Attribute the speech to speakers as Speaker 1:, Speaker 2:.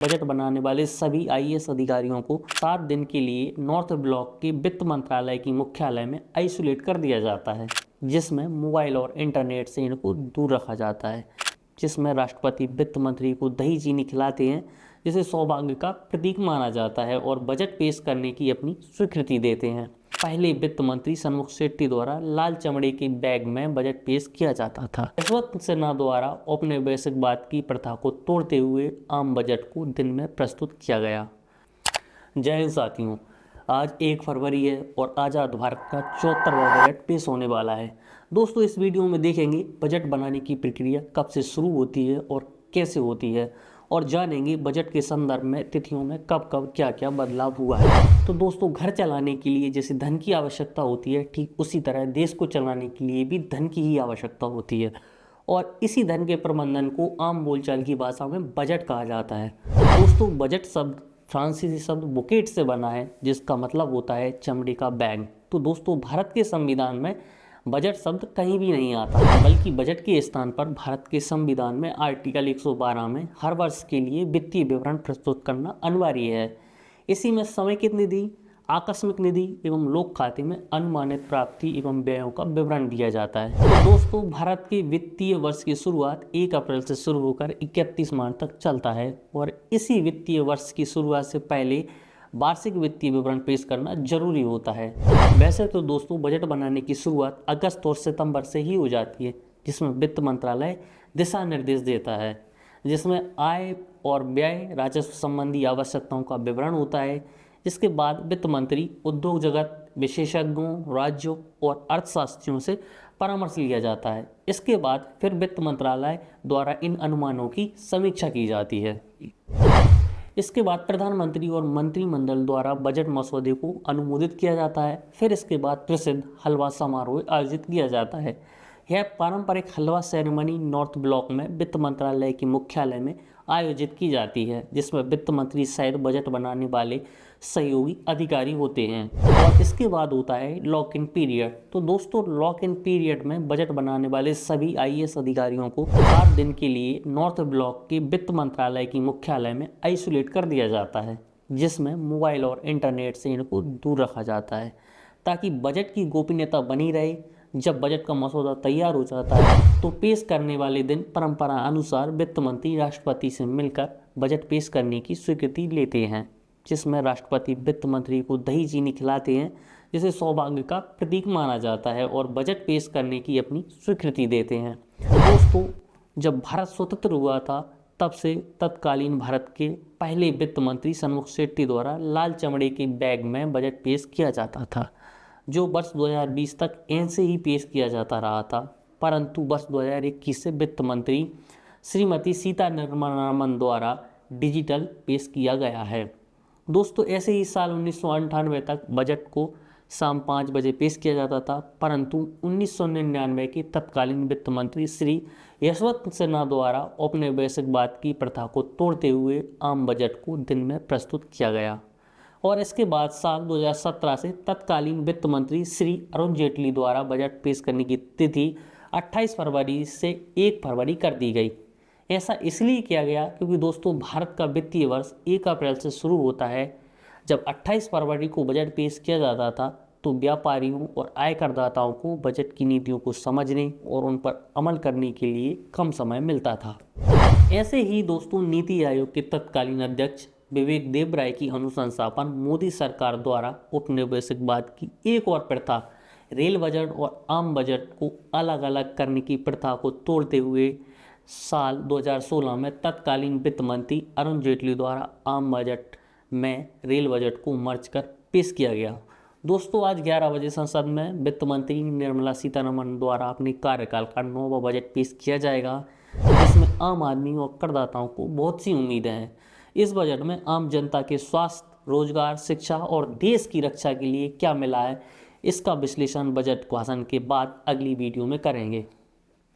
Speaker 1: Budget बनाने वाले सभी आईएएस अधिकारियों को 7 दिन के लिए नॉर्थ ब्लॉक के वित्त मंत्रालय की मुख्यालय में आइसोलेट कर दिया जाता है, जिसमें मोबाइल और इंटरनेट से इनको दूर रखा जाता है, जिसमें राष्ट्रपति वित्त मंत्री को दही चीनी खिलाते हैं, जिसे सौभाग्य का प्रतीक माना जाता है, और बजट पेश करने की अपनी स्वीकृति देते हैं। पहले वित्त मंत्री सन्मुख शेट्टी द्वारा लाल चमड़े के बैग में बजट पेश किया जाता था। यशवंत सिन्हा द्वारा औपनिवेशिकवाद की प्रथा को तोड़ते हुए आम बजट को दिन में प्रस्तुत किया गया। जय हिंद साथियों, आज 1 फरवरी है और आज़ाद भारत का 74वां बजट पेश होने वाला है। दोस्तों, इस वीडियो में देखेंगे बजट बनाने की प्रक्रिया कब से शुरू होती है और कैसे होती है, और जानेंगे बजट के संदर्भ में तिथियों में कब कब क्या क्या बदलाव हुआ है। तो दोस्तों, घर चलाने के लिए जैसे धन की आवश्यकता होती है, ठीक उसी तरह देश को चलाने के लिए भी धन की ही आवश्यकता होती है, और इसी धन के प्रबंधन को आम बोलचाल की भाषा में बजट कहा जाता है। दोस्तों, बजट शब्द फ्रांसीसी शब्द बुकेट से बना है, जिसका मतलब होता है चमड़े का बैग। तो दोस्तों, भारत के संविधान में बजट शब्द कहीं भी नहीं आता, बल्कि बजट के स्थान पर भारत के संविधान में आर्टिकल 112 में हर वर्ष के लिए वित्तीय विवरण प्रस्तुत करना अनिवार्य है। इसी में समेकित निधि, आकस्मिक निधि एवं लोक खाते में अनुमानित प्राप्ति एवं व्ययों का विवरण दिया जाता है। तो दोस्तों, भारत के वित्तीय वर्ष की शुरुआत 1 अप्रैल से शुरू होकर 31 मार्च तक चलता है, और इसी वित्तीय वर्ष की शुरुआत से पहले वार्षिक वित्तीय विवरण पेश करना जरूरी होता है। वैसे तो दोस्तों, बजट बनाने की शुरुआत अगस्त और सितंबर से ही हो जाती है, जिसमें वित्त मंत्रालय दिशा निर्देश देता है, जिसमें आय और व्यय, राजस्व संबंधी आवश्यकताओं का विवरण होता है। इसके बाद वित्त मंत्री उद्योग जगत, विशेषज्ञों, राज्यों और अर्थशास्त्रियों से परामर्श लिया जाता है। इसके बाद फिर वित्त मंत्रालय द्वारा इन अनुमानों की समीक्षा की जाती है। इसके बाद प्रधानमंत्री और मंत्रिमंडल द्वारा बजट मसौदे को अनुमोदित किया जाता है। फिर इसके बाद प्रसिद्ध हलवा समारोह आयोजित किया जाता है। यह पारंपरिक हलवा सेरेमनी नॉर्थ ब्लॉक में वित्त मंत्रालय के मुख्यालय में आयोजित की जाती है, जिसमें वित्त मंत्री सहित बजट बनाने वाले सहयोगी अधिकारी होते हैं। और इसके बाद होता है लॉक इन पीरियड। तो दोस्तों, लॉक इन पीरियड में बजट बनाने वाले सभी आईएएस अधिकारियों को 7 दिन के लिए नॉर्थ ब्लॉक के वित्त मंत्रालय की मुख्यालय में आइसोलेट कर दिया जाता है, जिसमें मोबाइल और इंटरनेट से इनको दूर रखा जाता है, ताकि बजट की गोपनीयता बनी रहे। जब बजट का मसौदा तैयार हो जाता है, तो पेश करने वाले दिन परंपरा अनुसार वित्त मंत्री राष्ट्रपति से मिलकर बजट पेश करने की स्वीकृति लेते हैं, जिसमें राष्ट्रपति वित्त मंत्री को दही चीनी खिलाते हैं, जिसे सौभाग्य का प्रतीक माना जाता है, और बजट पेश करने की अपनी स्वीकृति देते हैं। दोस्तों, जब भारत स्वतंत्र हुआ था, तब से तत्कालीन भारत के पहले वित्त मंत्री सन्मुख शेट्टी द्वारा लाल चमड़े के बैग में बजट पेश किया जाता था, जो वर्ष 2020 तक ऐसे ही पेश किया जाता रहा था। परंतु वर्ष 2021 से वित्त मंत्री श्रीमती सीतारमण द्वारा डिजिटल पेश किया गया है। दोस्तों, ऐसे ही साल 1998 तक बजट को शाम 5 बजे पेश किया जाता था, परंतु 1999 के तत्कालीन वित्त मंत्री श्री यशवंत सिन्हा द्वारा औपनिवेशिकवाद की प्रथा को तोड़ते हुए आम बजट को दिन में प्रस्तुत किया गया। और इसके बाद साल 2017 से तत्कालीन वित्त मंत्री श्री अरुण जेटली द्वारा बजट पेश करने की तिथि 28 फरवरी से 1 फरवरी कर दी गई। ऐसा इसलिए किया गया क्योंकि दोस्तों, भारत का वित्तीय वर्ष 1 अप्रैल से शुरू होता है। जब 28 फरवरी को बजट पेश किया जाता था, तो व्यापारियों और आयकरदाताओं को बजट की नीतियों को समझने और उन पर अमल करने के लिए कम समय मिलता था। ऐसे ही दोस्तों, नीति आयोग के तत्कालीन अध्यक्ष विवेक देबराय की अनुशंसा पर मोदी सरकार द्वारा उपनिवेशवाद की एक और प्रथा, रेल बजट और आम बजट को अलग अलग करने की प्रथा को तोड़ते हुए साल 2016 में तत्कालीन वित्त मंत्री अरुण जेटली द्वारा आम बजट में रेल बजट को मर्ज कर पेश किया गया। दोस्तों, आज 11 बजे संसद में वित्त मंत्री निर्मला सीतारमण द्वारा अपने कार्यकाल का 9वां बजट पेश किया जाएगा, जिसमें आम आदमी और करदाताओं को बहुत सी उम्मीदें हैं। इस बजट में आम जनता के स्वास्थ्य, रोजगार, शिक्षा और देश की रक्षा के लिए क्या मिला है, इसका विश्लेषण बजट भाषण के बाद अगली वीडियो में करेंगे।